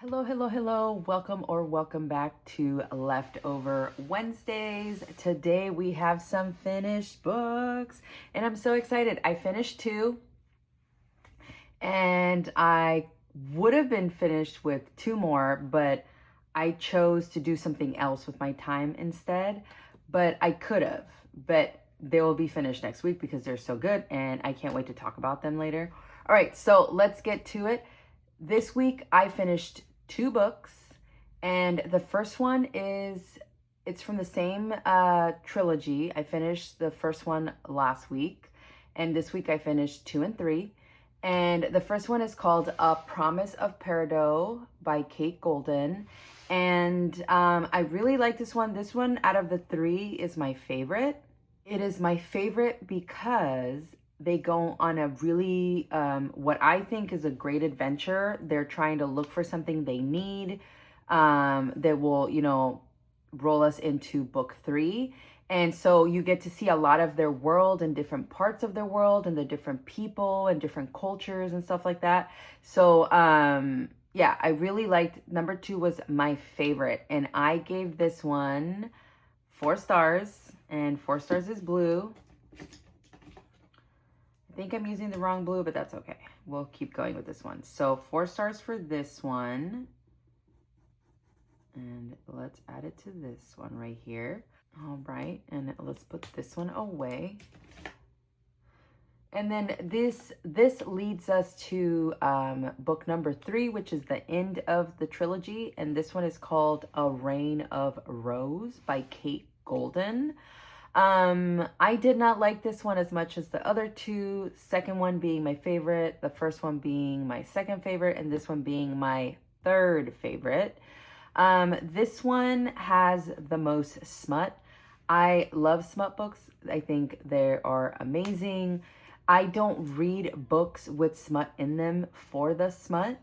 Hello, hello, hello. Welcome back to Leftover Wednesdays. Today we have some finished books and I'm so excited. I finished two and I would have been finished with two more, but I chose to do something else with my time instead. But I could have, but they will be finished next week because they're so good and I can't wait to talk about them later. All right, so let's get to it. This week I finished two books, and the first one it's from the same trilogy. I finished the first one last week, and this week I finished 2 and 3. And the first one is called A Promise of Peridot by Kate Golden. And I really like this one. This one out of the three is my favorite. It is my favorite because they go on a really, what I think is a great adventure. They're trying to look for something they need that will, roll us into book 3. And so you get to see a lot of their world and different parts of their world and the different people and different cultures and stuff like that. So, yeah, I really liked, number 2 was my favorite. And I gave this one 4 stars, and 4 stars is blue. I think I'm using the wrong blue, but that's okay. We'll keep going with this one. So 4 stars for this one. And let's add it to this one right here. All right, and let's put this one away. And then this leads us to book number 3, which is the end of the trilogy. And this one is called A Reign of Rose by Kate Golden. I did not like this one as much as the other two. Second one being my favorite, the first one being my second favorite, and this one being my third favorite. This one has the most smut. I love smut books. I think they are amazing. I don't read books with smut in them for the smut.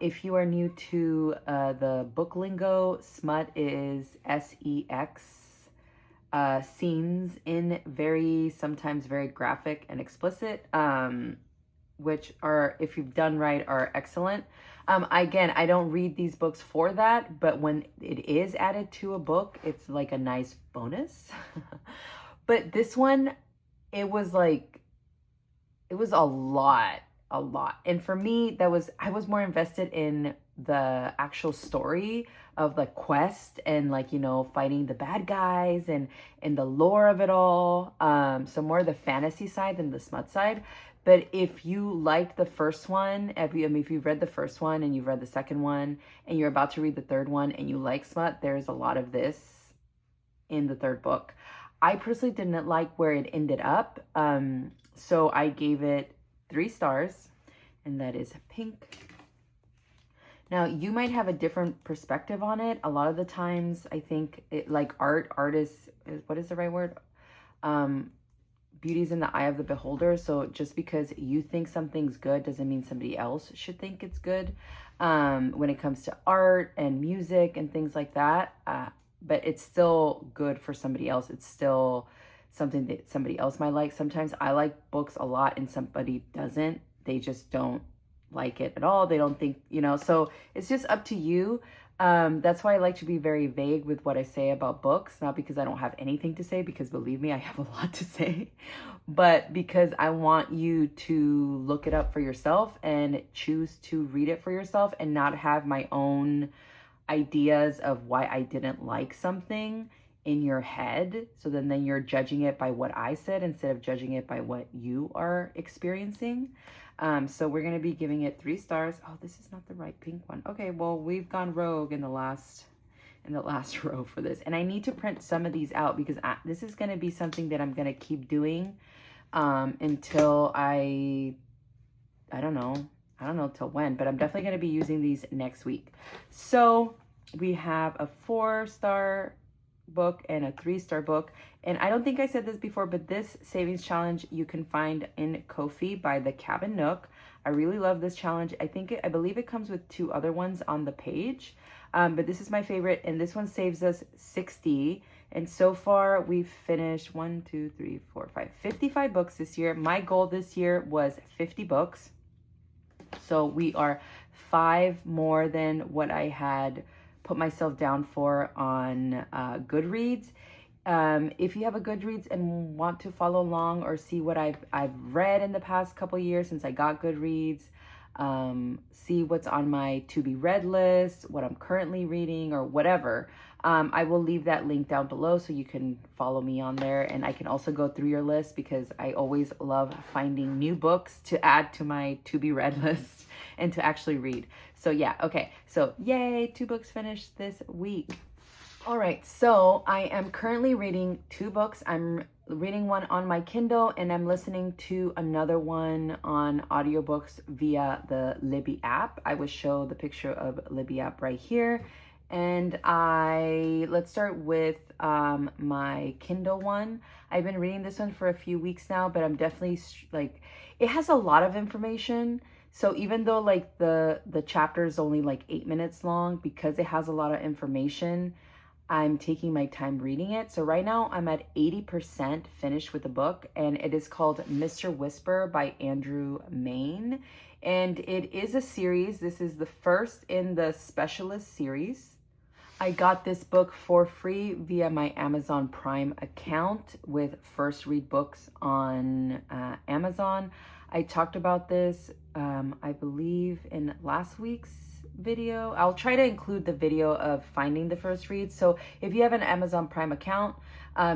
If you are new to the book lingo, smut is sex. Scenes in sometimes very graphic and explicit, which are, if you've done right, are excellent. Again, I don't read these books for that, but when it is added to a book, it's like a nice bonus. But this one, it was a lot. And for me, I was more invested in the actual story of the quest and fighting the bad guys and the lore of it all. So more the fantasy side than the smut side. But if you liked the first one, if you've read the first one and you've read the second one and you're about to read the third one and you like smut, there's a lot of this in the third book. I personally didn't like where it ended up. So I gave it 3 stars, and that is pink. Now, you might have a different perspective on it. A lot of the times, I think, art is what is the right word? Beauty's in the eye of the beholder. So just because you think something's good doesn't mean somebody else should think it's good. When it comes to art and music and things like that, but it's still good for somebody else. It's still something that somebody else might like. Sometimes I like books a lot and somebody doesn't. They just don't like it at all. They don't think, so it's just up to you. That's why I like to be very vague with what I say about books, not because I don't have anything to say, because believe me, I have a lot to say, but because I want you to look it up for yourself and choose to read it for yourself and not have my own ideas of why I didn't like something in your head. So then you're judging it by what I said instead of judging it by what you are experiencing. So we're going to be giving it 3 stars. Oh, this is not the right pink one. Okay, well, we've gone rogue in the last row for this. And I need to print some of these out because this is going to be something that I'm going to keep doing until I don't know till when, but I'm definitely going to be using these next week. So we have a 4-star book and a 3-star book. And I don't think I said this before, but this savings challenge you can find in Ko-fi by the Cabin Nook. I really love this challenge. I believe it comes with 2 other ones on the page, but this is my favorite, and this one saves us 60. And so far we've finished 55 books this year. My goal this year was 50 books. So we are 5 more than what I had put myself down for on Goodreads. If you have a Goodreads and want to follow along or see what I've read in the past couple years since I got Goodreads, see what's on my to be read list, what I'm currently reading, or whatever, I will leave that link down below so you can follow me on there. And I can also go through your list because I always love finding new books to add to my to be read list and to actually read. So yeah, okay. So yay, 2 books finished this week. All right, so I am currently reading 2 books. I'm reading one on my Kindle and I'm listening to another one on audiobooks via the Libby app. I will show the picture of Libby app right here. And let's start with my Kindle one. I've been reading this one for a few weeks now, but I'm definitely like, it has a lot of information. So even though like the chapter is only like 8 minutes long, because it has a lot of information, I'm taking my time reading it. So right now I'm at 80% finished with the book, and it is called Mr. Whisper by Andrew Mayne. And it is a series. This is the first in the Specialist series. I got this book for free via my Amazon Prime account with First Read Books on Amazon. I talked about this, I believe, in last week's video. I'll try to include the video of finding the first read. So if you have an Amazon Prime account,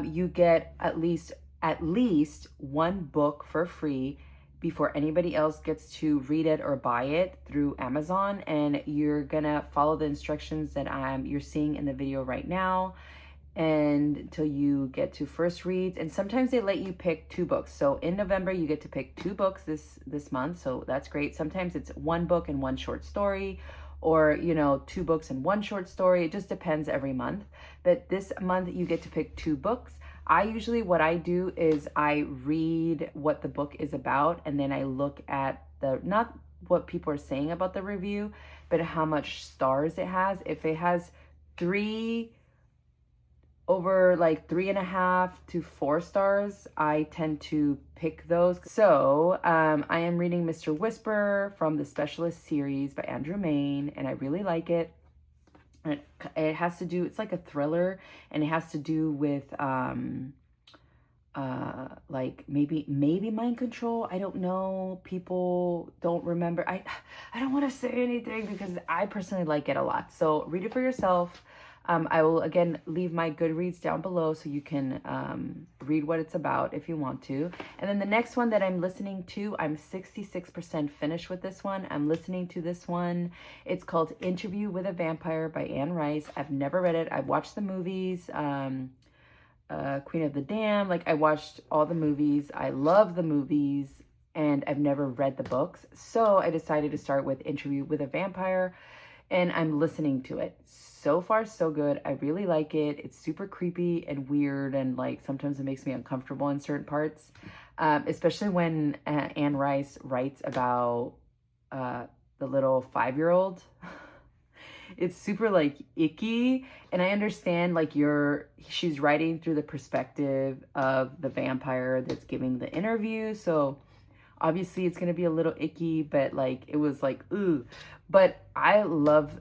you get at least 1 book for free before anybody else gets to read it or buy it through Amazon. And you're gonna follow the instructions that you're seeing in the video right now, and until you get to first reads. And sometimes they let you pick 2 books. So in November you get to pick 2 books this month, so that's great. Sometimes it's 1 book and 1 short story, or 2 books and 1 short story. It just depends every month. But this month you get to pick 2 books. What I do is I read what the book is about, and then I look at not what people are saying about the review, but how much stars it has. If it has 3 over like 3.5 to 4 stars, I tend to pick those. So I am reading Mr. Whisper from the Specialist series by Andrew Mayne, and I really like it. It has to do, it's like a thriller, and it has to do with like maybe mind control. I don't know. People don't remember. I don't want to say anything because I personally like it a lot. So read it for yourself. I will again leave my Goodreads down below so you can read what it's about if you want to. And then the next one that I'm listening to, I'm 66% finished with this one. I'm listening to this one. It's called Interview with a Vampire by Anne Rice. I've never read it. I've watched the movies, Queen of the Dam. Like, I watched all the movies. I love the movies, and I've never read the books. So I decided to start with Interview with a Vampire, and I'm listening to it. So far, so good. I really like it. It's super creepy and weird, and like sometimes it makes me uncomfortable in certain parts, especially when Anne Rice writes about the little 5-year-old. It's super like icky, and I understand like she's writing through the perspective of the vampire that's giving the interview, so obviously it's gonna be a little icky, but like it was like ooh. But I love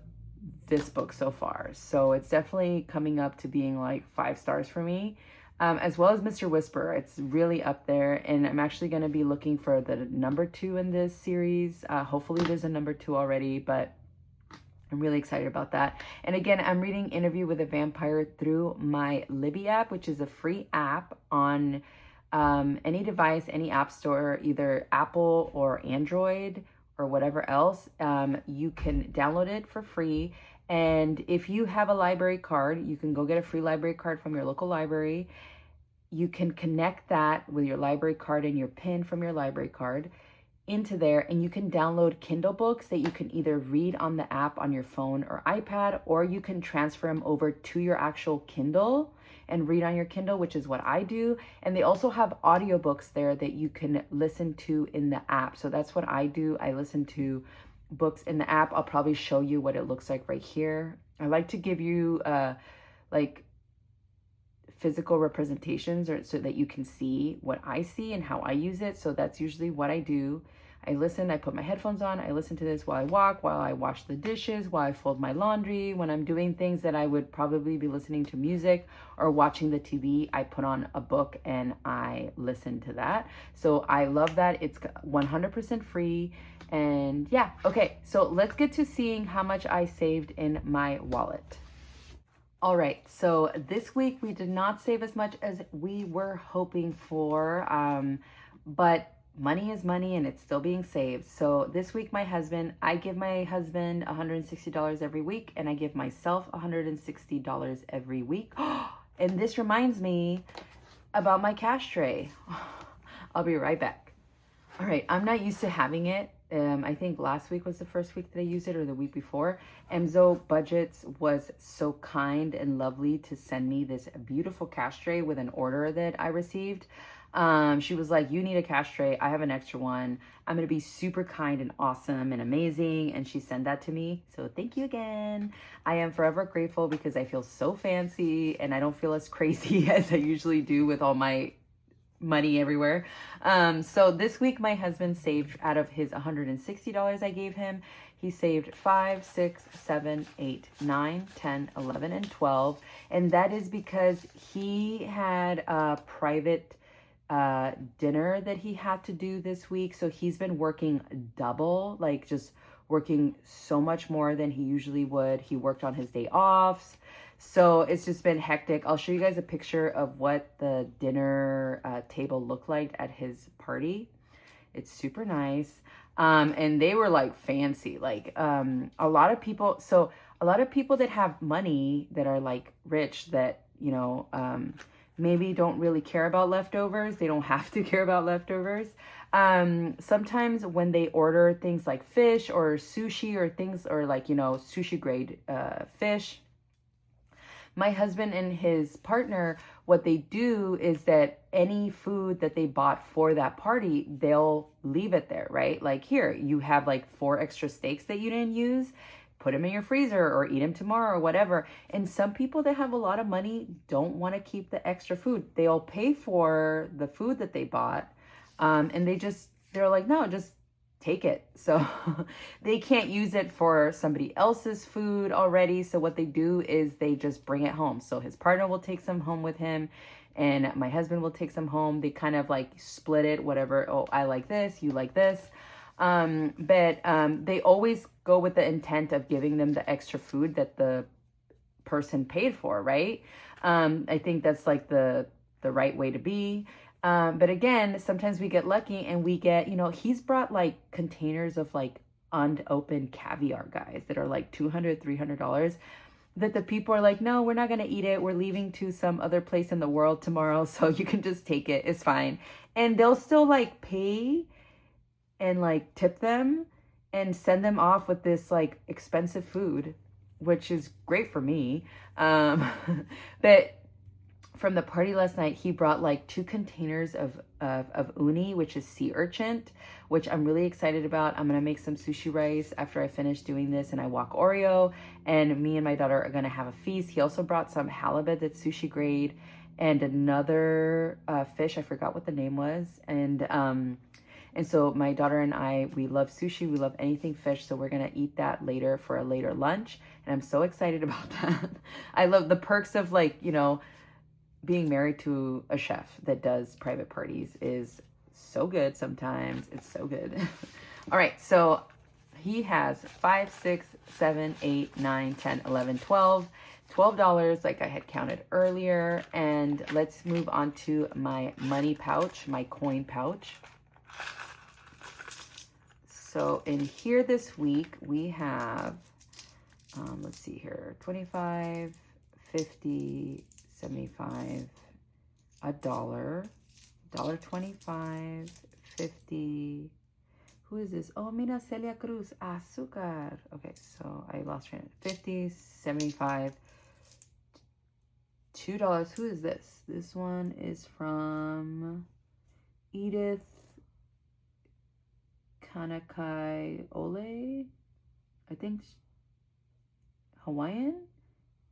this book so far, so it's definitely coming up to being like 5 stars for me, as well as Mr. Whisper. It's really up there, and I'm actually going to be looking for the number 2 in this series. Hopefully there's a number 2 already, but I'm really excited about that. And again, I'm reading Interview with a Vampire through my Libby app, which is a free app on any device, any app store, either Apple or Android or whatever else. You can download it for free. And if you have a library card, you can go get a free library card from your local library. You can connect that with your library card and your PIN from your library card into there, and you can download Kindle books that you can either read on the app on your phone or iPad, or you can transfer them over to your actual Kindle and read on your Kindle, which is what I do. And they also have audiobooks there that you can listen to in the app. So that's what I do. I listen to books in the app. I'll probably show you what it looks like right here. I like to give you like physical representations, or so that you can see what I see and how I use it. So that's usually what I do. I listen, I put my headphones on, I listen to this while I walk, while I wash the dishes, while I fold my laundry. When I'm doing things that I would probably be listening to music or watching the TV, I put on a book and I listen to that. So I love that. It's 100% free. And yeah, okay, so let's get to seeing how much I saved in my wallet. All right, so this week we did not save as much as we were hoping for, but money is money and it's still being saved. So this week, I give my husband $160 every week, and I give myself $160 every week. And this reminds me about my cash tray. I'll be right back. All right, I'm not used to having it. I think last week was the first week that I used it, or the week before. Nessa Budgets was so kind and lovely to send me this beautiful cash tray with an order that I received. She was like, you need a cash tray. I have an extra one. I'm going to be super kind and awesome and amazing. And she sent that to me. So thank you again. I am forever grateful because I feel so fancy and I don't feel as crazy as I usually do with all my money everywhere. So this week my husband saved, out of his $160 I gave him, he saved 5, 6, 7, 8, 9, 10, 11, and 12. And that is because he had a private dinner that he had to do this week. So he's been working double, like just working so much more than he usually would. He worked on his day offs. So it's just been hectic. I'll show you guys a picture of what the dinner table looked like at his party. It's super nice. And they were like fancy, like a lot of people. So a lot of people that have money, that are like rich, that, you know, maybe don't really care about leftovers. They don't have to care about leftovers. Sometimes when they order things like fish or sushi or things, or like, you know, sushi grade fish, my husband and his partner, what they do is that any food that they bought for that party, they'll leave it there, right? Like, here, you have like 4 extra steaks that you didn't use, put them in your freezer or eat them tomorrow or whatever. And some people that have a lot of money don't want to keep the extra food. They'll pay for the food that they bought, and they're like, no, just take it. So they can't use it for somebody else's food already. So what they do is they just bring it home. So his partner will take some home with him, and my husband will take some home. They kind of like split it, whatever. Oh, I like this, you like this. But they always go with the intent of giving them the extra food that the person paid for, right? I think that's like the right way to be. But again, sometimes we get lucky and we get, you know, he's brought like containers of like unopened caviar, guys, that are like $200, $300, that the people are like, no, we're not going to eat it. We're leaving to some other place in the world tomorrow. So you can just take it. It's fine. And they'll still like pay and like tip them and send them off with this like expensive food, which is great for me. But from the party last night, he brought like 2 containers of uni, which is sea urchin, which I'm really excited about. I'm going to make some sushi rice after I finish doing this and I walk Oreo, and me and my daughter are going to have a feast. He also brought some halibut that's sushi grade, and another fish. I forgot what the name was. And so my daughter and I, we love sushi. We love anything fish. So we're going to eat that later for a later lunch. And I'm so excited about that. I love the perks of, like, you know, being married to a chef that does private parties is so good sometimes. It's so good. All right. So he has 5, 6, 7, 8, 9, 10, 11, 12. $12, like I had counted earlier. And let's move on to my money pouch, my coin pouch. So in here this week, we have, let's see here, 25, 50, 75, $1, $1.25, 50. Who is this? Oh, mira, Celia Cruz, azúcar. Okay, so I lost train. 50, 75, $2. Who is this? This one is from Edith Kanakai Ole, I think, Hawaiian.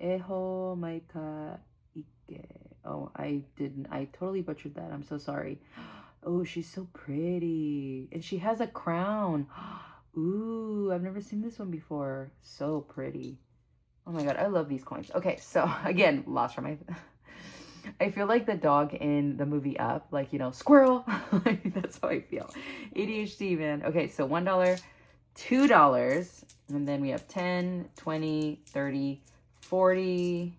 Eho Maika Ike. Oh, I totally butchered that. I'm so sorry. Oh, she's so pretty. And she has a crown. Ooh, I've never seen this one before. So pretty. Oh my God, I love these coins. Okay, so again, lost from my... I feel like the dog in the movie Up, like, you know, squirrel. That's how I feel. ADHD, man. Okay, so $1, $2, and then we have 10, 20, 30, 40,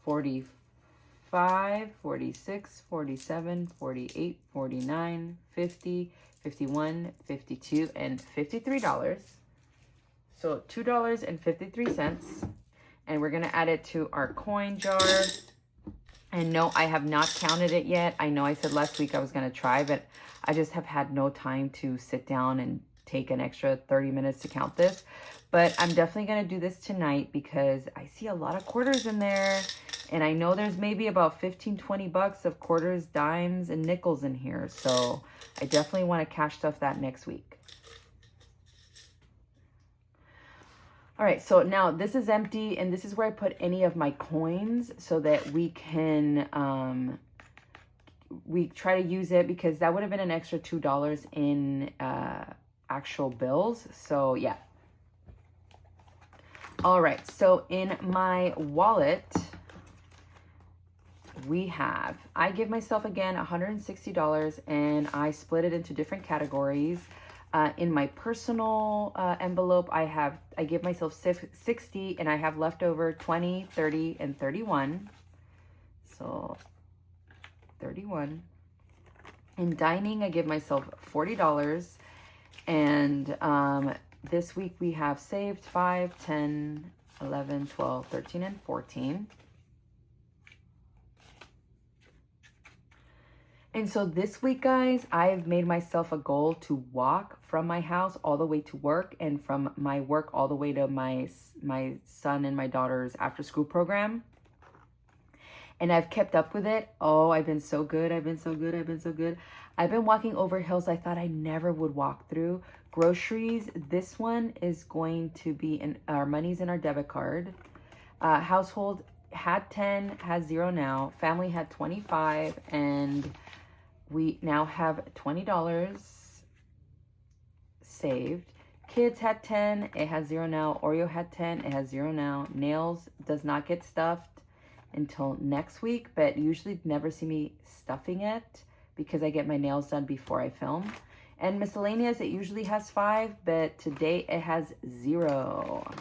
45, 46, 47, 48, 49, 50, 51, 52, and $53. So $2.53. And we're gonna add it to our coin jar. And no, I have not counted it yet. I know I said last week I was gonna try, but I just have had no time to sit down and take an extra 30 minutes to count this. But I'm definitely gonna do this tonight because I see a lot of quarters in there. And I know there's maybe about 15, 20 bucks of quarters, dimes, and nickels in here. So I definitely want to cash stuff that next week. All right, so now this is empty, and this is where I put any of my coins so that we can, we try to use it because that would have been an extra $2 in actual bills. So yeah. All right, so in my wallet, we have, I give myself again $160 and I split it into different categories. In my personal envelope, I give myself 60 and I have leftover 20, 30, and 31. So 31. In dining, I give myself $40. And this week we have saved 5, 10, 11, 12, 13, and 14. And so this week, guys, I've made myself a goal to walk from my house all the way to work and from my work all the way to my son and my daughter's after school program. And I've kept up with it. Oh, I've been so good. I've been so good. I've been so good. I've been walking over hills I thought I never would walk through. Groceries, this one is going to be in our money's in our debit card. Household had 10, has 0 now. Family had 25, and we now have $20 saved. Kids had 10, it has 0 now. Oreo had 10, it has 0 now. Nails does not get stuffed until next week, but usually never see me stuffing it because I get my nails done before I film. And miscellaneous, it usually has 5, but today it has 0.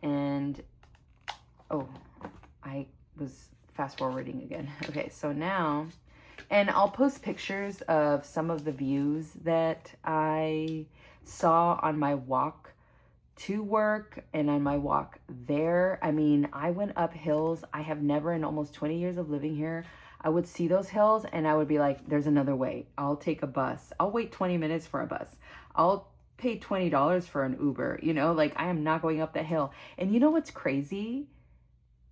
And, oh, I was fast forwarding again. Okay, so now, and I'll post pictures of some of the views that I saw on my walk to work and on my walk there. I mean, I went up hills. I have never in almost 20 years of living here, I would see those hills and I would be like, there's another way. I'll take a bus. I'll wait 20 minutes for a bus. I'll pay $20 for an Uber, you know, like I am not going up that hill. And you know what's crazy?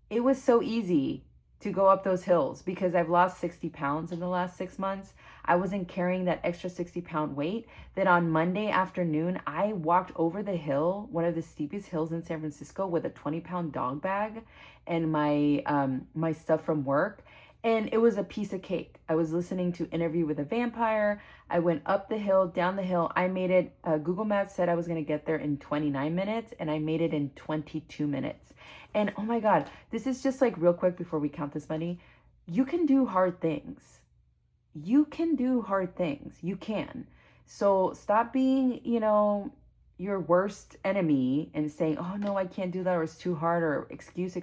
It was so easy to go up those hills because I've lost 60 pounds in the last 6 months. I wasn't carrying that extra 60-pound weight. That on Monday afternoon, I walked over the hill, one of the steepest hills in San Francisco, with a 20-pound dog bag and my stuff from work. And it was a piece of cake. I was listening to Interview with a Vampire. I went up the hill, down the hill. I made it, Google Maps said I was gonna get there in 29 minutes and I made it in 22 minutes. And oh my God, this is just like real quick before we count this money. You can do hard things. You can do hard things. You can. So stop being, you know, your worst enemy and saying, oh no, I can't do that, or it's too hard, or excuse.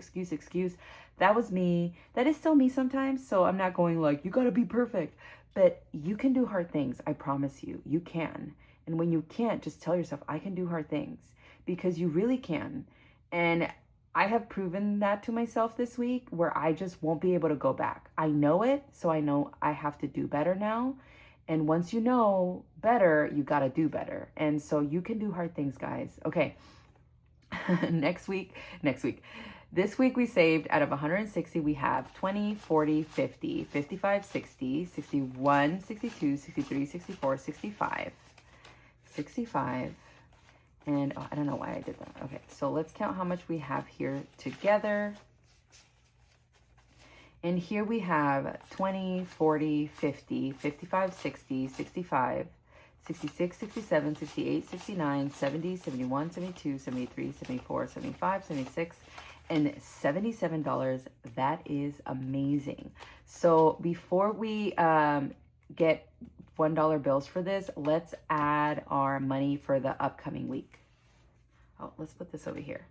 That was me. That is still me sometimes. So I'm not going like, you gotta be perfect. But you can do hard things. I promise you, you can. And when you can't, just tell yourself, I can do hard things, because you really can. And I have proven that to myself this week, where I just won't be able to go back. I know it, so I know I have to do better now. And once you know better, you got to do better. And so you can do hard things, guys. Okay. Next week. This week we saved, out of 160, we have 20, 40, 50, 55, 60, 61, 62, 63, 64, 65. And oh, I don't know why I did that. Okay, so let's count how much we have here together. And here we have 20, 40, 50, 55, 60, 65, 66, 67, 68, 69, 70, 71, 72, 73, 74, 75, 76, and $77. That is amazing. So before we get $1 bills for this, let's add our money for the upcoming week. Oh, let's put this over here.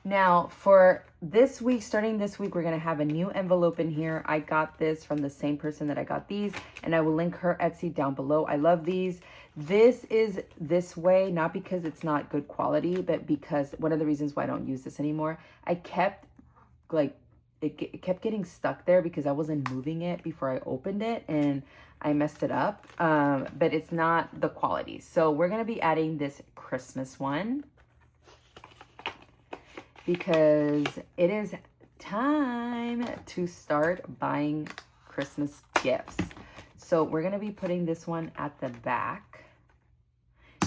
Now for this week, starting this week, we're going to have a new envelope in here. I got this from the same person that I got these, and I will link her Etsy down below. I love these. This is this way, not because it's not good quality, but because one of the reasons why I don't use this anymore, I kept like, it kept getting stuck there because I wasn't moving it before I opened it and I messed it up. But it's not the quality. So we're going to be adding this Christmas one, because it is time to start buying Christmas gifts. So we're going to be putting this one at the back,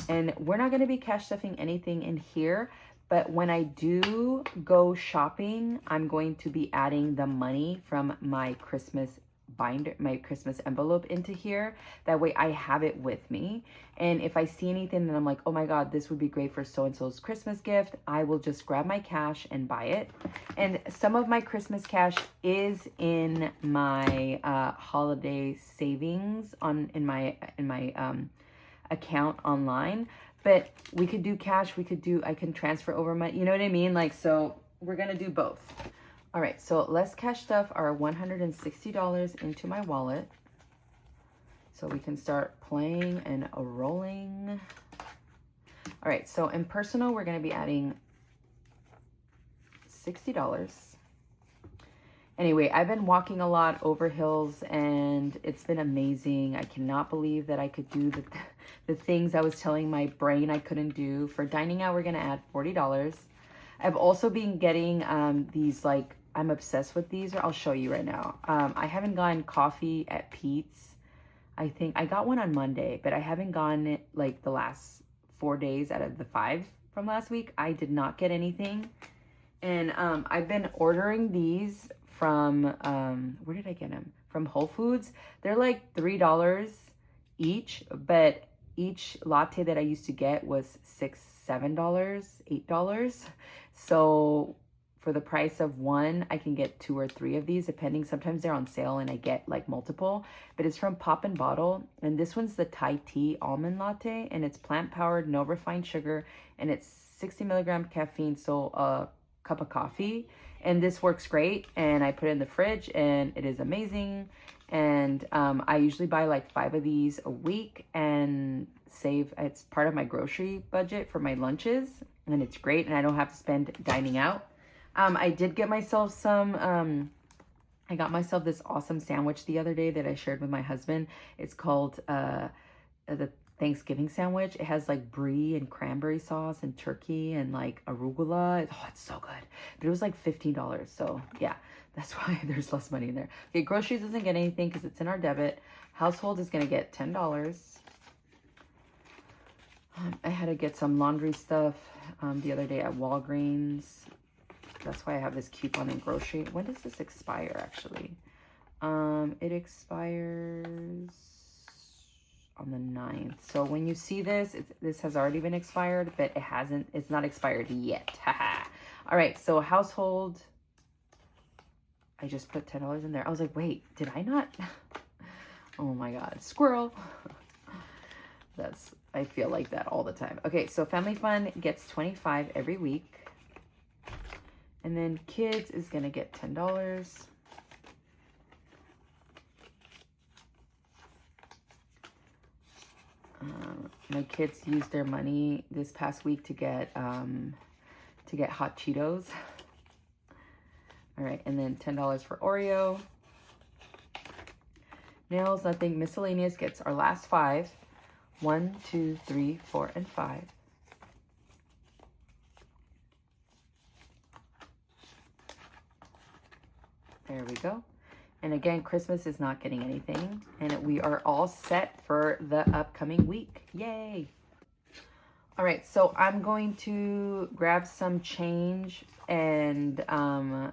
and we're not going to be cash stuffing anything in here, but when I do go shopping, I'm going to be adding the money from my Christmas binder, my Christmas envelope into here. That way I have it with me. And if I see anything that I'm like, oh my God, this would be great for so-and-so's Christmas gift, I will just grab my cash and buy it. And some of my Christmas cash is in my holiday savings in my account online. But we could do cash, I can transfer over my, you know what I mean? Like, so we're gonna do both. All right, so let's cash stuff our $160 into my wallet so we can start playing and rolling. All right, so in personal, we're gonna be adding $60. Anyway, I've been walking a lot over hills and it's been amazing. I cannot believe that I could do the things I was telling my brain I couldn't do. For dining out, we're gonna add $40. I've also been getting these, like, I'm obsessed with these. I'll show you right now. I haven't gotten coffee at Pete's. I think I got one on Monday, but I haven't gotten it like the last 4 days out of the 5 from last week. I did not get anything. And I've been ordering these from, where did I get them? From Whole Foods. They're like $3 each, but each latte that I used to get was $6, $7, $8. So for the price of one, I can get 2 or 3 of these, depending. Sometimes they're on sale and I get like multiple, but it's from Pop and Bottle. And this one's the Thai tea almond latte, and it's plant powered, no refined sugar, and it's 60 milligram caffeine, so a cup of coffee. And this works great, and I put it in the fridge and it is amazing. And I usually buy like 5 of these a week and save. It's part of my grocery budget for my lunches, and it's great, and I don't have to spend dining out. I did get myself some, I got myself this awesome sandwich the other day that I shared with my husband. It's called the Thanksgiving sandwich. It has like brie and cranberry sauce and turkey and like arugula. Oh, it's so good. But it was like $15. So yeah, that's why there's less money in there. Okay, groceries doesn't get anything because it's in our debit. Household is going to get $10. I had to get some laundry stuff the other day at Walgreens. That's why I have this coupon in grocery. When does this expire, actually? It expires on the 9th. So when you see this, this has already been expired, but it's not expired yet. Haha. All right, so household, I just put $10 in there. I was like, wait, did I not? Oh my God, squirrel. I feel like that all the time. Okay, so Family Fun gets $25 every week. And then kids is gonna get $10. My kids used their money this past week to get hot Cheetos. All right, and then $10 for Oreo. Nails, nothing. Miscellaneous gets our last 5. 1, 2, 3, 4, and 5. There we go. And again, Christmas is not getting anything. And we are all set for the upcoming week. Yay. All right, so I'm going to grab some change and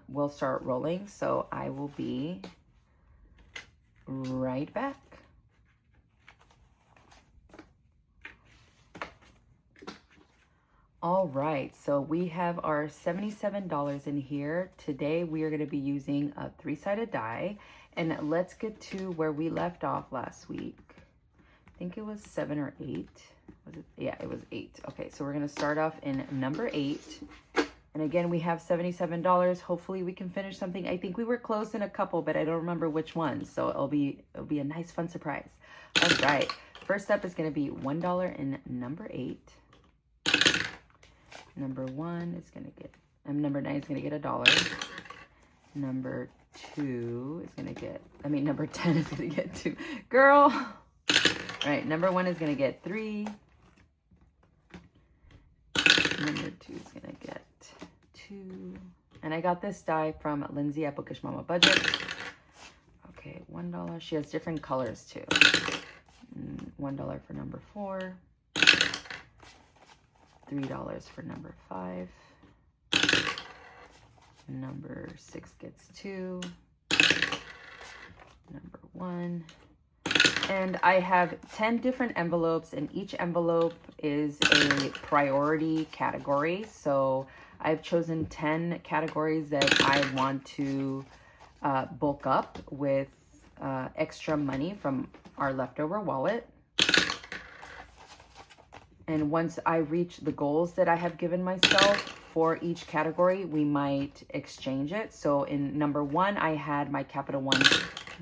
we'll start rolling. So I will be right back. All right, so we have our $77 in here. Today we are going to be using a 3-sided die, and let's get to where we left off last week. I think it was 7 or 8. Was it? Yeah, it was 8. Okay, so we're going to start off in number 8. And again, we have $77. Hopefully we can finish something. I think we were close in a couple, but I don't remember which ones. So it'll be a nice fun surprise. All right. First up is going to be $1 in number 8. Number 1 is going to get, number 9 is going to get $1. Number 2 is going to get, number 10 is going to get 2. Girl. All right. Number 1 is going to get 3. Number 2 is going to get 2. And I got this die from Lindsay at Bookish Mama Budget. Okay, $1. She has different colors too. $1 for number 4. $3 for number 5. Number 6 gets 2. Number 1. And I have 10 different envelopes, and each envelope is a priority category. So I've chosen 10 categories that I want to bulk up with extra money from our leftover wallet. And once I reach the goals that I have given myself for each category, we might exchange it. So in number 1, I had my Capital One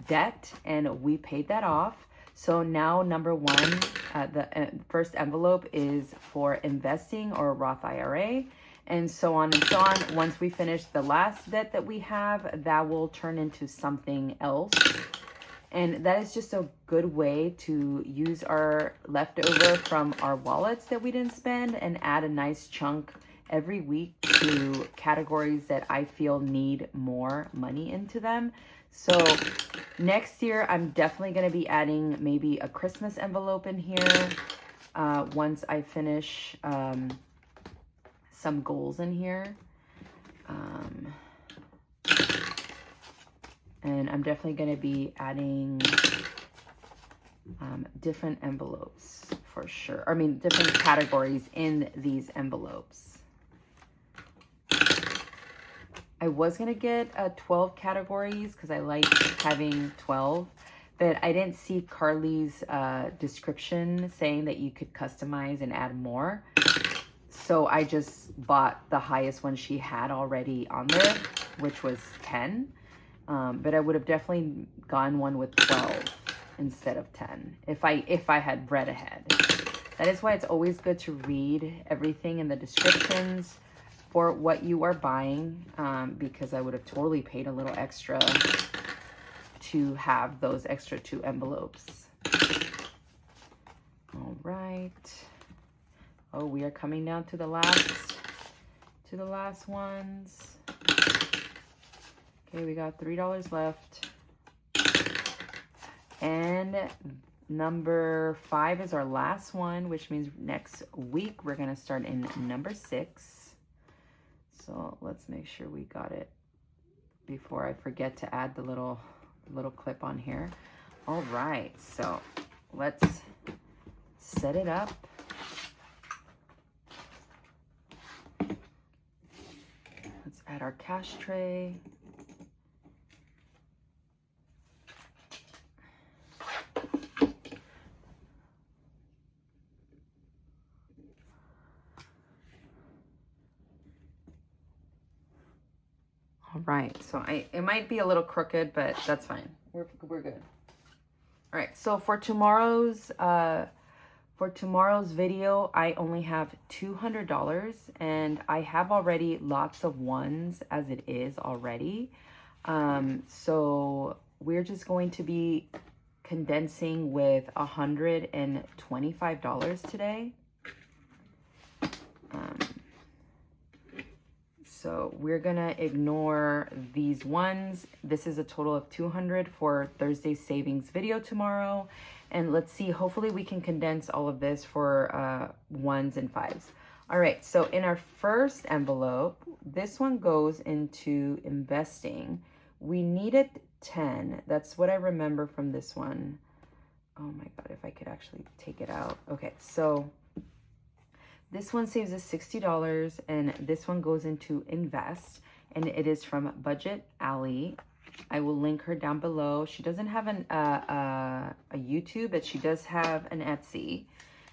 debt, and we paid that off. So now number 1, the first envelope is for investing or Roth IRA, and so on and so on. Once we finish the last debt that we have, that will turn into something else. And that is just a good way to use our leftover from our wallets that we didn't spend and add a nice chunk every week to categories that I feel need more money into them. So next year, I'm definitely going to be adding maybe a Christmas envelope in here once I finish some goals in here. And I'm definitely going to be adding different envelopes for sure. Different categories in these envelopes. I was going to get 12 categories because I like having 12, but I didn't see Carly's description saying that you could customize and add more. So I just bought the highest one she had already on there, which was 10. But I would have definitely gone one with 12 instead of 10 if I had read ahead. That is why it's always good to read everything in the descriptions for what you are buying, because I would have totally paid a little extra to have those extra 2 envelopes. All right. Oh, we are coming down to the last ones. Okay, we got $3 left. And number 5 is our last one, which means next week we're going to start in number 6. So let's make sure we got it before I forget to add the little clip on here. All right, so let's set it up. Let's add our cash tray. All right, so it might be a little crooked, but that's fine. We're good. All right, so for tomorrow's video, I only have $200, and I have already lots of ones as it is already. So we're just going to be condensing with $125 today. So we're gonna ignore these ones. This is a total of $200 for Thursday's savings video tomorrow. And let's see, hopefully we can condense all of this for 1s and 5s. All right, so in our first envelope, this one goes into investing. We needed 10. That's what I remember from this one. Oh my God, if I could actually take it out. Okay, so this one saves us $60 and this one goes into invest, and it is from Budget Alley. I will link her down below. She doesn't have a YouTube, but she does have an Etsy.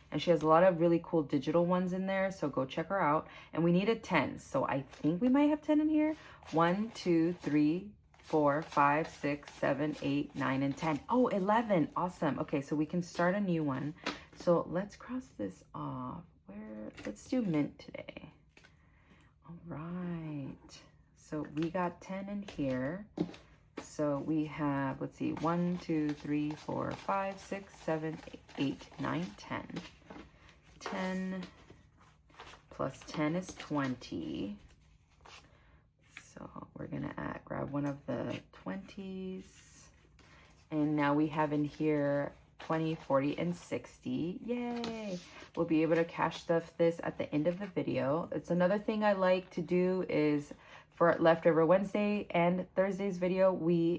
And she has a lot of really cool digital ones in there, so go check her out. And we needed 10, so I think we might have 10 in here. 1, 2, 3, 4, 5, 6, 7, 8, 9, and 10. Oh, 11. Awesome. Okay, so we can start a new one. So let's cross this off. Let's do mint today. All right. So we got 10 in here. So we have, let's see, 1, 2, 3, 4, 5, 6, 7, 8, 9, 10. 10 plus 10 is 20. So we're gonna grab one of the 20s. And now we have in here 20, 40, and 60. Yay! We'll be able to cash stuff this at the end of the video. It's another thing I like to do is for Leftover Wednesday and Thursday's video,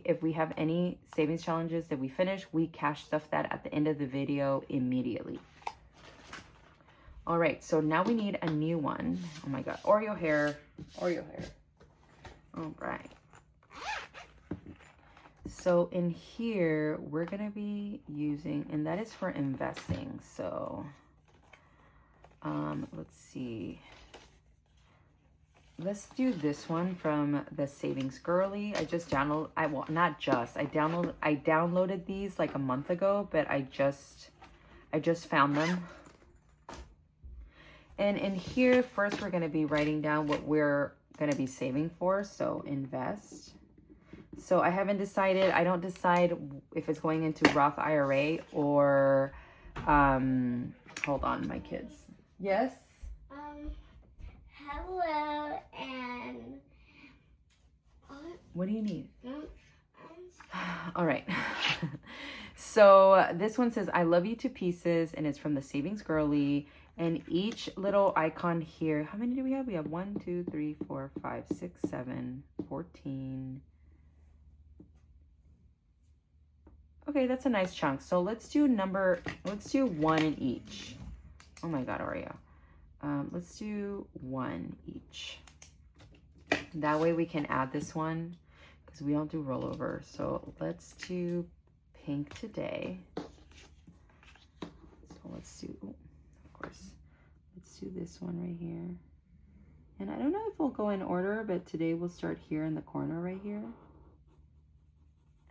if we have any savings challenges that we finish, we cash stuff that at the end of the video immediately. All right, so now we need a new one. Oh my God, Oreo hair, Oreo hair. All right. So in here, we're gonna be using, and that is for investing. So let's see. Let's do this one from the Savings Girly. I downloaded these like a month ago, but I just found them. And in here, first we're gonna be writing down what we're gonna be saving for. So invest. So I haven't decided, I don't decide if it's going into Roth IRA or, hold on, my kids. Yes? Hello, and... What do you need? All right. So this one says, I love you to pieces, and it's from the Savings Girly. And each little icon here, how many do we have? We have 1, 2, 3, 4, 5, 6, 7, 14. Okay, that's a nice chunk. So let's do 1 in each. Oh my God, Oreo. Let's do 1 each. That way we can add this one because we don't do rollover. So let's do pink today. So let's do, of course, let's do this one right here. And I don't know if we'll go in order, but today we'll start here in the corner right here.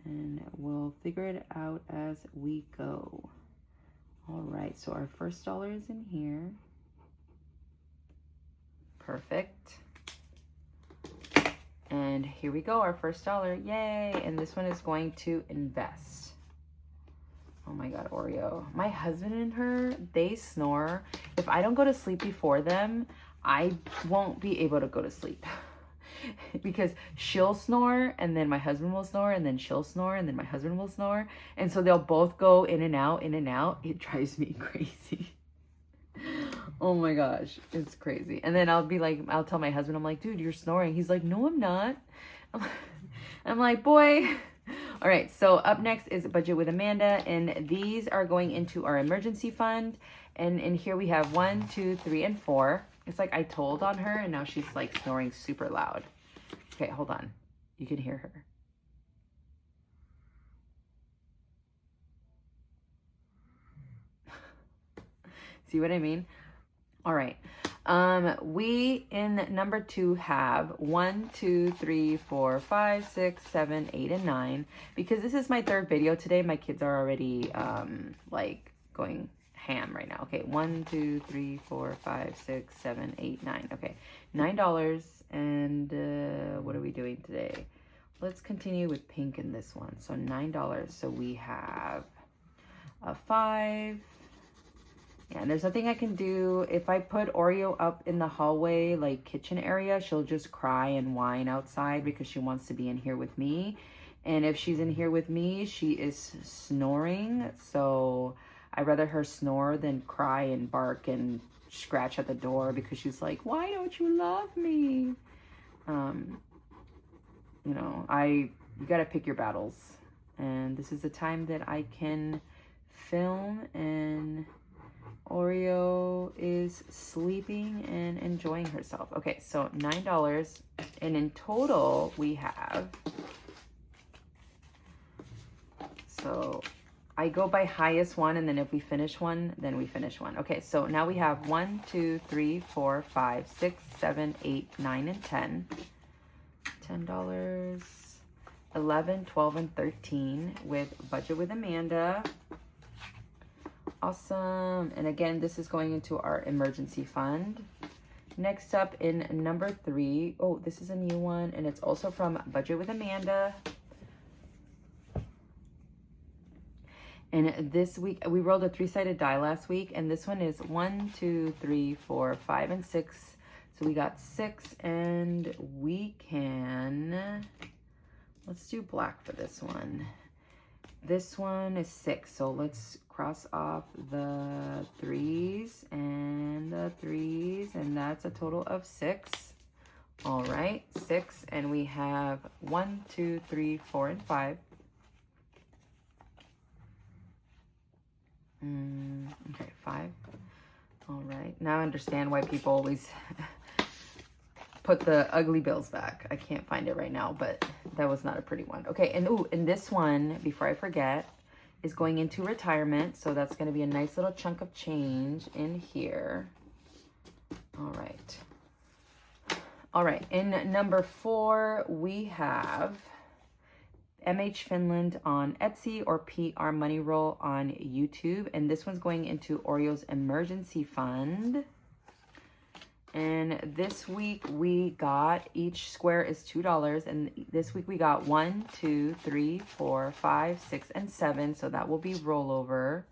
And we'll figure it out as we go. All right, so our first dollar is in here. Perfect. And here we go, our first dollar, yay. And this one is going to invest. Oh my God, Oreo. My husband and her, they snore. If I don't go to sleep before them, I won't be able to go to sleep. Because she'll snore and then my husband will snore and then she'll snore and then my husband will snore. And so they'll both go in and out, in and out. It drives me crazy. Oh my gosh, it's crazy. And then I'll tell my husband, I'm like, dude, you're snoring. He's like, no, I'm not. I'm like, boy. All right, so up next is Budget with Amanda. And these are going into our emergency fund. And in here we have 1, 2, 3, and 4. It's like I told on her and now she's like snoring super loud. Okay, hold on. You can hear her. See what I mean? All right. We in number 2 have 1, 2, 3, 4, 5, 6, 7, 8, and 9. Because this is my 3rd video today, my kids are already like going ham right now. Okay, 1, 2, 3, 4, 5, 6, 7, 8, 9. Okay, $9. And what are we doing today? Let's continue with pink in this one. So $9. So we have a 5. Yeah, and there's nothing I can do. If I put Oreo up in the hallway, like kitchen area, she'll just cry and whine outside because she wants to be in here with me. And if she's in here with me, she is snoring. So I'd rather her snore than cry and bark and scratch at the door because she's like, why don't you love me? You know, you gotta pick your battles. And this is the time that I can film, and Oreo is sleeping and enjoying herself. Okay, so $9. And in total, we have, so I go by highest one, and then if we finish one, then we finish one. Okay, so now we have 1, 2, 3, 4, 5, 6, 7, 8, 9, and 10. $10, 11, 12, and 13 with Budget with Amanda. Awesome. And again, this is going into our emergency fund. Next up in number 3, oh, this is a new one, and it's also from Budget with Amanda. And this week, we rolled a 3-sided die last week, and this one is 1, 2, 3, 4, 5, and 6. So we got 6, and we can, let's do black for this one. This one is 6, so let's cross off the 3s and the 3s, and that's a total of 6. All right, 6, and we have 1, 2, 3, 4, and 5. Okay, 5. All right, now I understand why people always put the ugly bills back. I can't find it right now, but that was not a pretty one. Okay, and ooh, and this one, before I forget, is going into retirement. So that's going to be a nice little chunk of change in here. All right. All right, in number 4, we have MH Finland on Etsy or PR Money Roll on YouTube. And this one's going into Oreo's emergency fund. And this week we got, each square is $2. And this week we got 1, 2, 3, 4, 5, 6, and 7. So that will be rollover.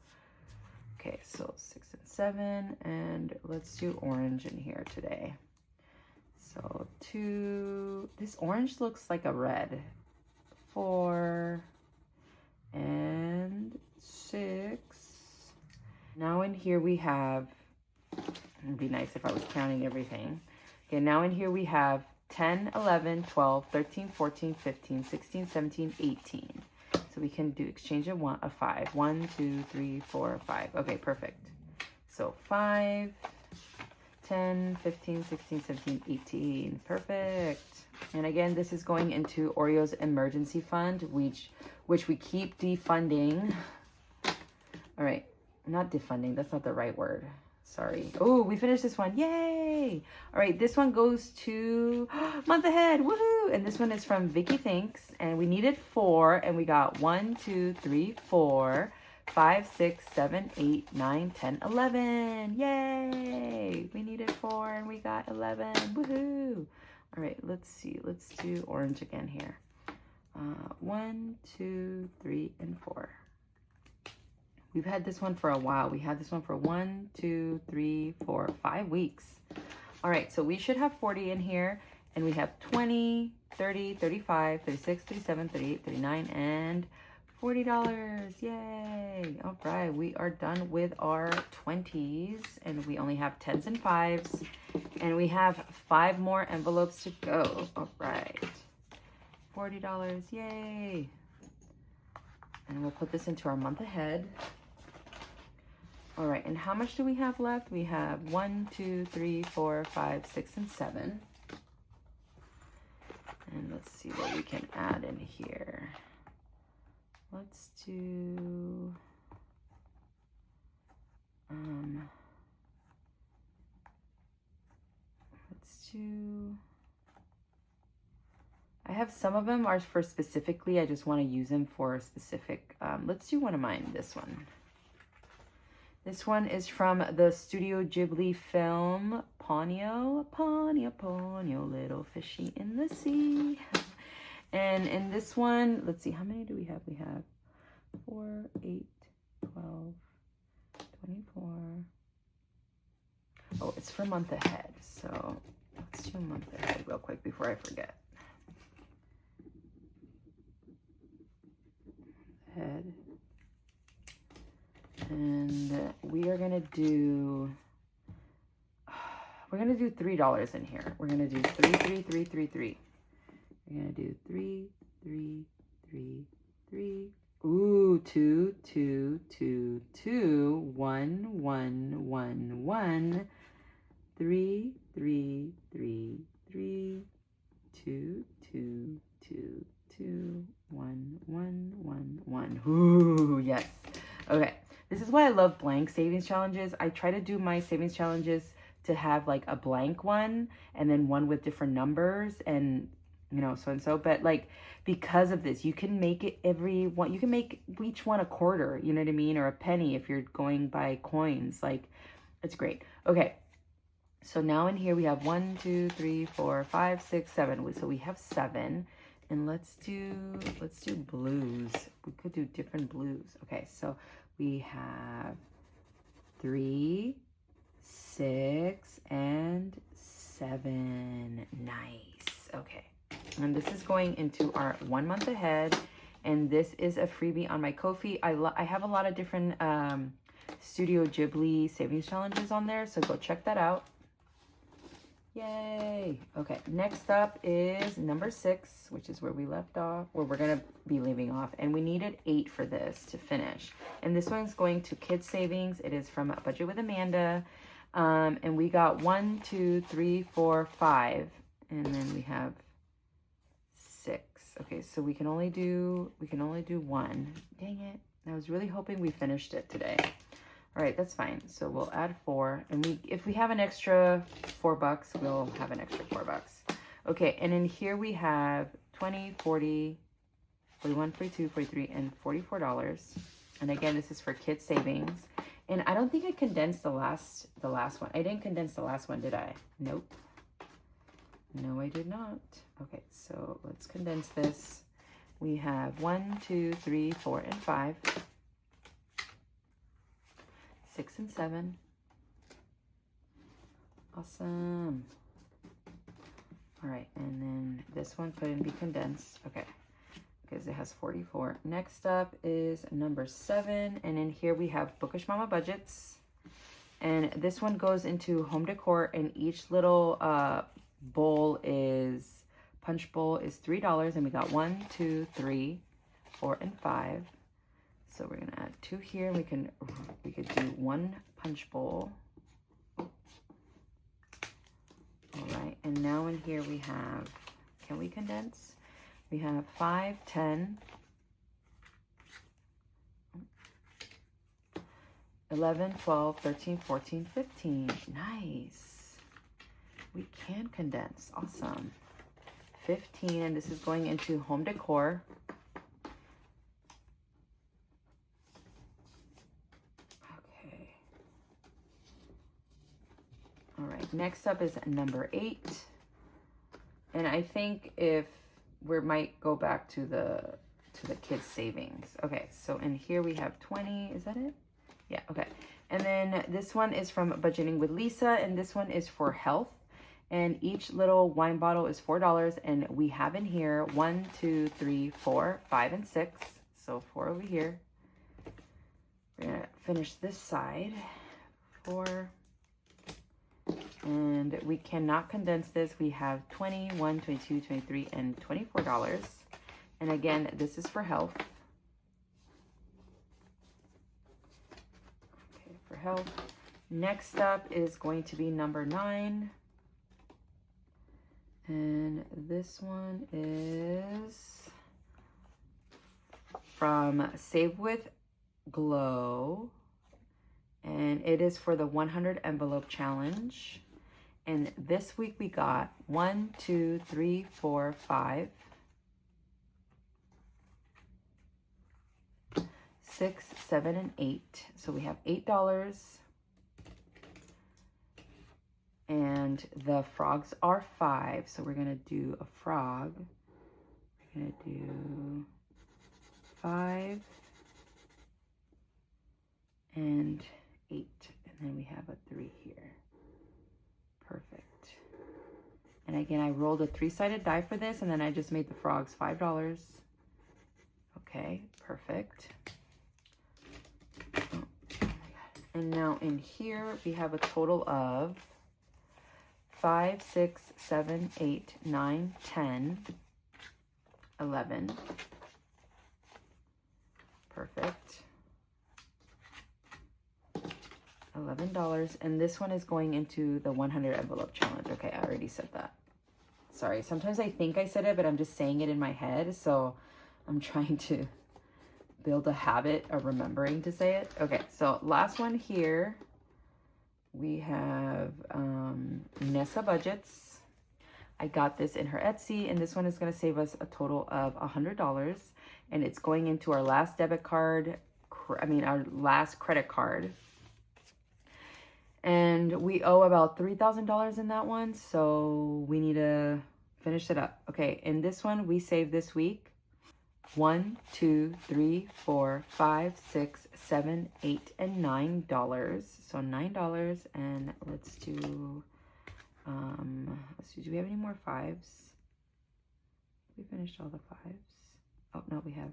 Okay, so 6 and 7. And let's do orange in here today. So 2, this orange looks like a red. 4 and 6. Now in here we have, it'd be nice if I was counting everything. Okay, now in here we have 10, 11, 12, 13, 14, 15, 16, 17, 18. So we can do exchange of 5. 1, 2, 3, 4, 5. Okay, perfect. So 5, 10, 15, 16, 17, 18. Perfect. And again, this is going into Oreo's emergency fund, which we keep defunding. All right, not defunding. That's not the right word. Sorry. Oh, we finished this one. Yay. All right, this one goes to month ahead. Woohoo. And this one is from Vicky Thinks. And we needed 4, and we got 1, 2, 3, 4, 5, 6, 7, 8, 9, 10, 11. Yay. We needed 4, and we got 11. Woohoo. All right, let's see. Let's do orange again here. 1, 2, 3, and 4. We've had this one for a while. We had this one for 1, 2, 3, 4, 5 weeks. All right, so we should have 40 in here. And we have 20, 30, 35, 36, 37, 38, 39, and $40. Yay. All right, we are done with our 20s. And we only have 10s and 5s. And we have 5 more envelopes to go. All right. $40. Yay. And we'll put this into our month ahead. All right, and how much do we have left? We have 1, 2, 3, 4, 5, 6, and 7. And let's see what we can add in here. Let's do I have some of them are for specifically, I just want to use them for a specific, let's do one of mine, this one. This one is from the Studio Ghibli film, Ponyo, little fishy in the sea. And in this one, let's see, how many do we have? We have 4, 8, 12, 24. Oh, it's for month ahead. So let's do month ahead real quick before I forget. ahead. And we are gonna do, we're gonna do $3 in here. We're gonna do 3, 3, 3, 3, 3. We're gonna do 3, 3, 3, 3. Ooh, 2, 2, 2, 2, 1, 1, 1, 1, 3, 3, 3, 3, 2, 2, 2, 2, 1, 1, 1, 1. Ooh, yes. Okay. This is why I love blank savings challenges. I try to do my savings challenges to have like a blank one and then one with different numbers and, you know, so and so. But like, because of this, you can make it every one. You can make each one a quarter, you know what I mean? Or a penny if you're going by coins. Like, it's great. Okay. So now in here we have 1, 2, 3, 4, 5, 6, 7. So we have 7. And let's do blues. We could do different blues. Okay, so we have 3, 6, and 7. Nice. Okay. And this is going into our 1 month ahead. And this is a freebie on my Ko-fi. I have a lot of different Studio Ghibli savings challenges on there. So go check that out. Yay. Okay, next up is number 6, which is where we left off, where we're going to be leaving off. And we needed 8 for this to finish. And this one's going to Kids Savings. It is from Budget with Amanda. And we got 1, 2, 3, 4, 5. And then we have 6. Okay, so we can only do 1. Dang it. I was really hoping we finished it today. All right, that's fine. So we'll add 4. And if we have an extra $4, we'll have an extra $4. Okay, and in here we have 20, 40, 41, 42, 43, and $44. And again, this is for Kids Savings. And I don't think I condensed the last one. I didn't condense the last one, did I? Nope. No, I did not. Okay, so let's condense this. We have 1, 2, 3, 4, and 5. 6 and 7. Awesome. All right, and then this one couldn't be condensed. Okay, because it has 44. Next up is number 7, and in here we have Bookish Mama Budgets. And this one goes into home decor, and each little punch bowl is $3, and we got 1, 2, 3, 4, and 5. So we're gonna add 2 here. We could do 1 punch bowl. All right, and now in here we have, can we condense? We have 5, 10, 11, 12, 13, 14, 15. Nice. We can condense. Awesome. 15, and this is going into home decor. All right, next up is number 8. And I think if we might go back to the Kids Savings. Okay, so in here we have 20, is that it? Yeah, okay. And then this one is from Budgeting with Lisa, and this one is for health. And each little wine bottle is $4, and we have in here 1, 2, 3, 4, 5, and 6. So 4 over here. We're gonna finish this side. 4. And we cannot condense this. We have 21, 22, 23, and $24. And again, this is for health. Okay, for health. Next up is going to be number 9. And this one is from Save with Glow. And it is for the 100 envelope challenge. And this week we got 1, 2, 3, 4, 5, 6, 7, and 8. So we have $8. And the frogs are 5. So we're going to do a frog. We're going to do 5 and 8. And then we have a 3 here. Perfect. And again, I rolled a 3-sided die for this, and then I just made the frogs $5. Okay, perfect. Oh my God. And now in here, we have a total of 5, 6, 7, 8, 9, 10, 11. Perfect. $11. And this one is going into the 100 envelope challenge. Okay, I already said that. Sorry, sometimes I think I said it, but I'm just saying it in my head. So I'm trying to build a habit of remembering to say it. Okay, so last one here. We have Nessa Budgets. I got this in her Etsy, and this one is going to save us a total of $100. And it's going into our last debit card, our last credit card. And we owe about $3,000 in that one, so we need to finish it up. Okay, in this one, we saved this week 1, 2, 3, 4, 5, 6, 7, 8, and $9. So $9, and let's do, do we have any more 5s? We finished all the 5s. Oh, no, we have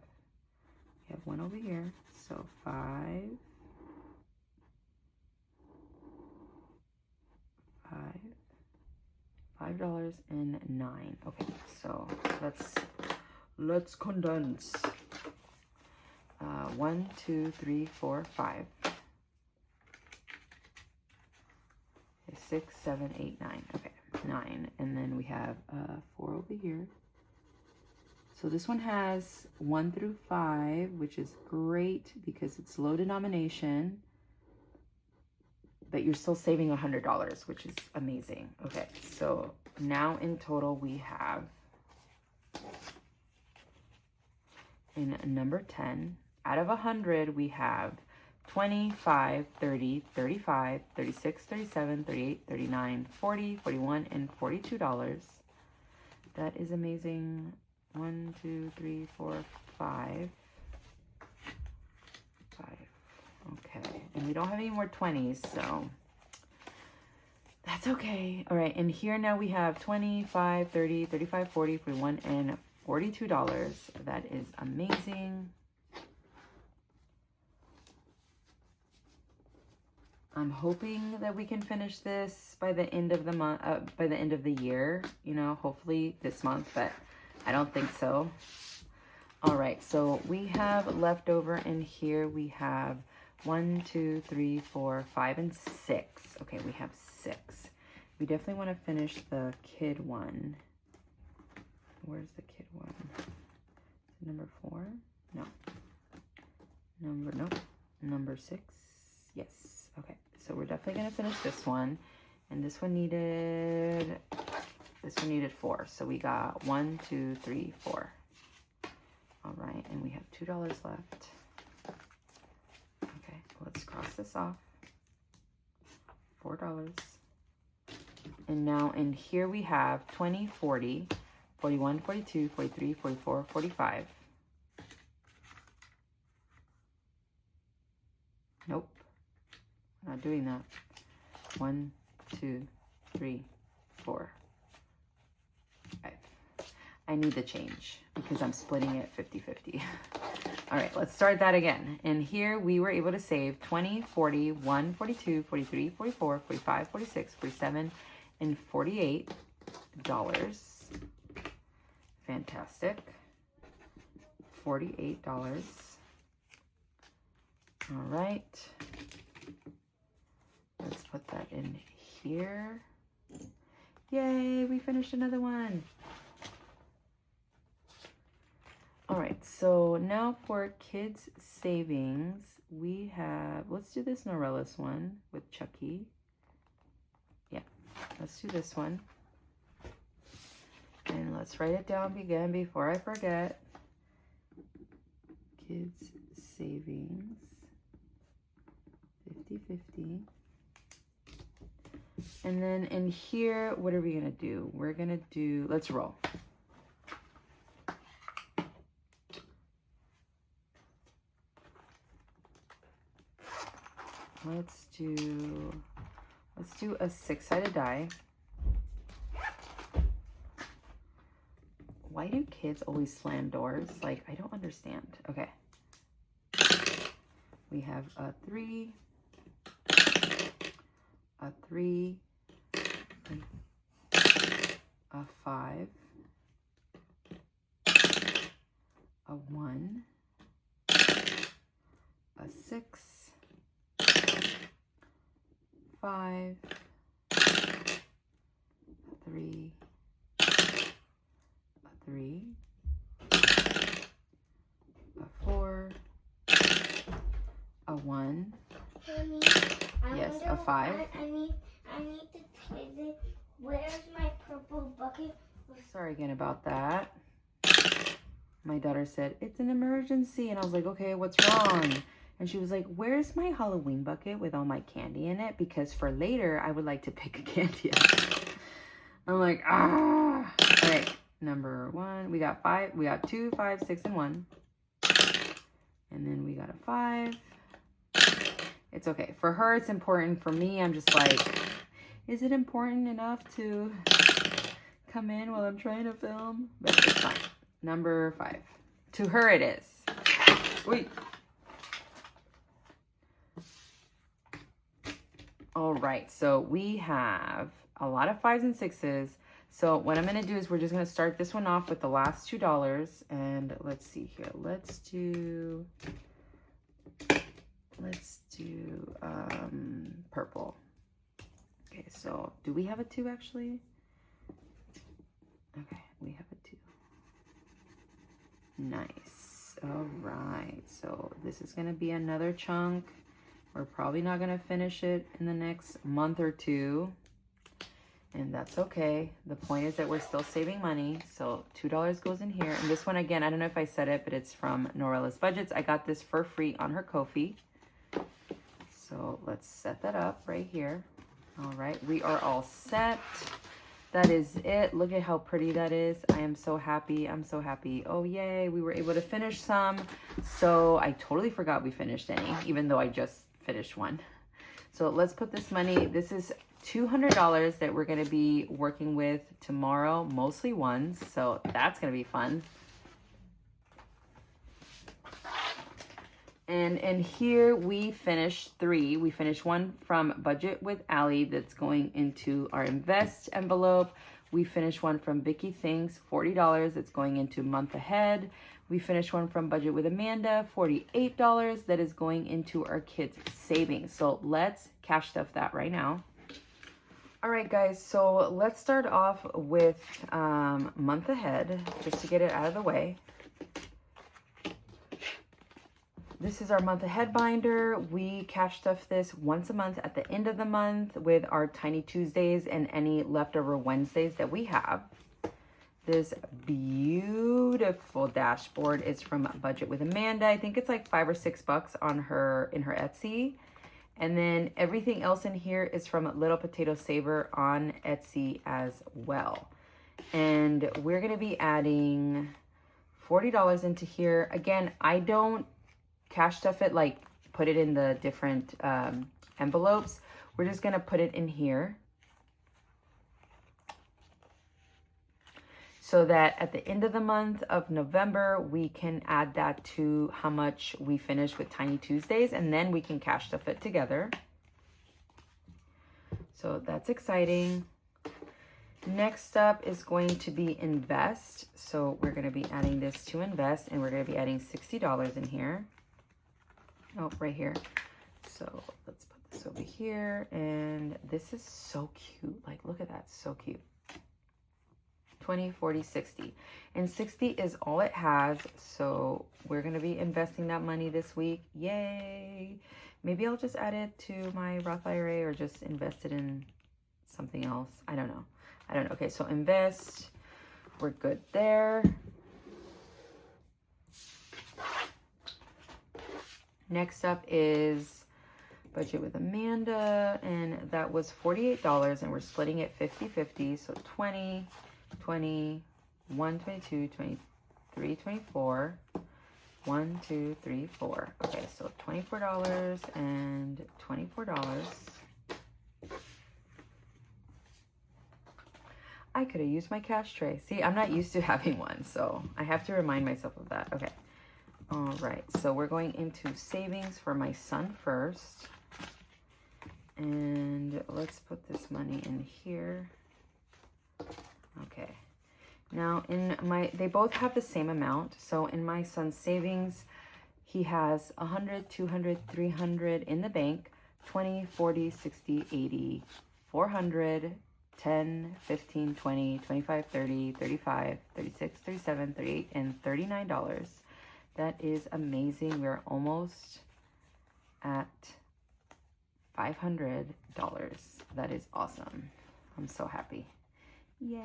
one over here. So $5, and $9. Okay, so let's condense. 1, 2, 3, 4, 5. 6, 7, 8, 9. Okay, 9. And then we have 4 over here. So this one has 1 through 5, which is great because it's low denomination, but you're still saving $100, which is amazing. Okay, so now in total we have, in number 10, out of 100, we have 25, 30, 35, 36, 37, 38, 39, 40, 41, and $42. That is amazing. 1, 2, 3, 4, 5. 5. Okay, and we don't have any more 20s, so that's okay. All right, and here now we have 25, 30, 35, 40, 41, and $42. That is amazing. I'm hoping that we can finish this by the end of the month, by the end of the year, you know, hopefully this month, but I don't think so. All right, so we have left over in here, we have 1, 2, 3, 4, 5, and 6. Okay, we have 6. We definitely want to finish the kid one. Where's the kid one? Number 4? No. Number 6? Yes. Okay, so we're definitely going to finish this one. And this one needed 4. So we got 1, 2, 3, 4. All right, and we have $2 left. Okay, let's cross this off. $4. And now in here we have 20, 40, 41, 42, 43, 44, 45. Nope, I'm not doing that. 1, 2, 3, 4, 5. I need the change because I'm splitting it 50-50. All right, let's start that again. And here we were able to save 20, 40, 1, 42, 43, 44, 45, 46, 47, and $48. Fantastic. $48. All right. Let's put that in here. Yay, we finished another one. All right, so now for kids savings, we have, let's do this Norellis one with Chucky. Yeah, let's do this one. And let's write it down again before I forget. Kids savings, 50-50. And then in here, what are we gonna do? We're gonna do, let's roll. Let's do a 6-sided die. Why do kids always slam doors? Like, I don't understand. Okay. We have a 3, a 3, a 5, a 1, a 6, 5, 3, a 3, a 4, a 1. Honey, Yes, a 5. I need to play this. Where's my purple bucket? Sorry again about that. My daughter said, it's an emergency. And I was like, okay, what's wrong? And she was like, where's my Halloween bucket with all my candy in it? Because for later, I would like to pick a candy out. I'm like, ah. All right, number 1. We got 5. We got 2, 5, 6, and 1. And then we got a 5. It's okay. For her, it's important. For me, I'm just like, is it important enough to come in while I'm trying to film? But it's fine. Number 5. To her, it is. Wait. All right. So we have a lot of 5s and 6s. So what I'm going to do is we're just going to start this one off with the last $2. And let's see here. Let's do purple. Okay, so do we have a 2 actually? Okay, we have a 2. Nice. All right, so this is going to be another chunk. We're probably not going to finish it in the next month or 2. And that's okay. The point is that we're still saving money. So $2 goes in here. And this one, again, I don't know if I said it, but it's from Norella's Budgets. I got this for free on her Ko-fi. So let's set that up right here. All right, we are all set. That is it. Look at how pretty that is. I am so happy. I'm so happy. Oh, yay. We were able to finish some. So I totally forgot we finished any, even though I just finished one. So let's put this money. This is $200 that we're going to be working with tomorrow, mostly ones. So that's going to be fun. And here we finished 3. We finished one from Budget with Allie that's going into our invest envelope. We finished one from Vicky Thinks, $40 that's going into month ahead. We finished one from Budget with Amanda, $48 that is going into our kids' savings. So let's cash stuff that right now. All right, guys, so let's start off with month ahead, just to get it out of the way. This is our month ahead binder. We cash stuff this once a month at the end of the month with our Tiny Tuesdays and any leftover Wednesdays that we have. This beautiful dashboard is from Budget with Amanda. I think it's like $5 or $6 on her in her Etsy. And then everything else in here is from Little Potato Saver on Etsy as well. And we're going to be adding $40 into here. Again, I don't cash stuff it, like put it in the different envelopes. We're just going to put it in here so that at the end of the month of November, we can add that to how much we finish with Tiny Tuesdays, and then we can cash stuff it together. So that's exciting. Next up is going to be invest. So we're going to be adding this to invest, and we're going to be adding $60 in here. Oh, right here. So let's put this over here. And this is so cute. Like, look at that. So cute. 20, 40, 60. And 60 is all it has. So we're going to be investing that money this week. Yay. Maybe I'll just add it to my Roth IRA or just invest it in something else. I don't know. Okay, so invest. We're good there. Next up is Budget with Amanda, and that was $48, and we're splitting it 50-50, so 20, 20, 1, 22, 23, 24, 1, 2, 3, 4. Okay, so $24 and $24. I could have used my cash tray. See, I'm not used to having one, so I have to remind myself of that. Okay. All right. So we're going into savings for my son first. And let's put this money in here. Okay. Now they both have the same amount. So in my son's savings, he has 100, 200, 300 in the bank, 20, 40, 60, 80, 400, 10, 15, 20, 25, 30, 35, 36, 37, 38, and $39. That is amazing. We're almost at $500. That is awesome. I'm so happy. Yay.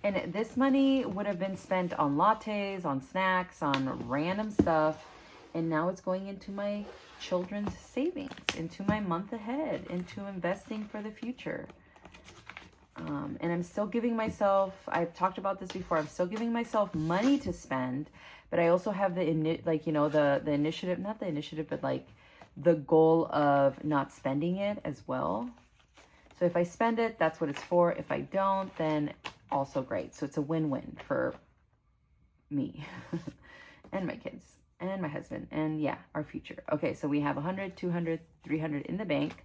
And this money would have been spent on lattes, on snacks, on random stuff. And now it's going into my children's savings, into my month ahead, into investing for the future. And I'm still giving myself, I've talked about this before, I'm still giving myself money to spend, but I also have the initiative, not the initiative, but like the goal of not spending it as well. So if I spend it, that's what it's for. If I don't, then also great. So it's a win-win for me and my kids and my husband and yeah, our future. Okay, so we have 100, 200, 300 in the bank,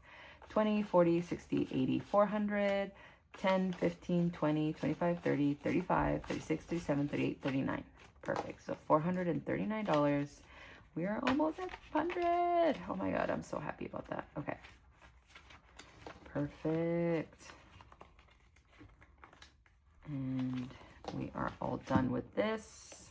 20, 40, 60, 80, 400, 10, 15, 20, 25, 30, 35, 36, 37, 38, 39. Perfect. So $439. We are almost at 100. Oh my God, I'm so happy about that. Okay. Perfect. And we are all done with this.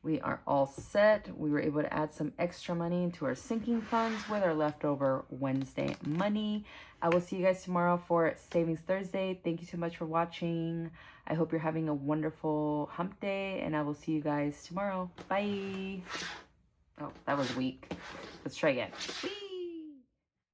We are all set. We were able to add some extra money into our sinking funds with our leftover Wednesday money. I will see you guys tomorrow for Savings Thursday. Thank you so much for watching. I hope you're having a wonderful hump day, and I will see you guys tomorrow. Bye. Oh, that was weak. Let's try again. Whee!